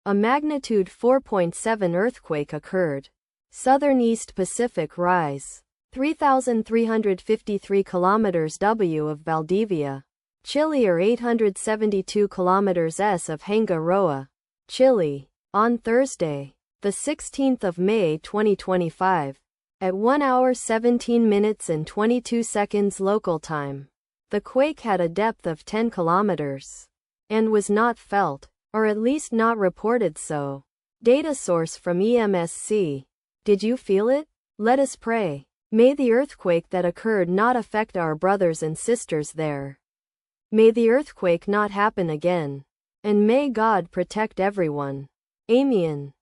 A magnitude 4.7 earthquake occurred. Southern East Pacific rise. 3,353 kilometers W of Valdivia, Chile or 872 kilometers S of Hangaroa, Chile, on Thursday, the 16th of May 2025, at 1 hour 17 minutes and 22 seconds local time. The quake had a depth of 10 kilometers and was not felt, or at least not reported so. Data source from EMSC. Did you feel it? Let us pray. May the earthquake that occurred not affect our brothers and sisters there. May the earthquake not happen again. And may God protect everyone. Amen.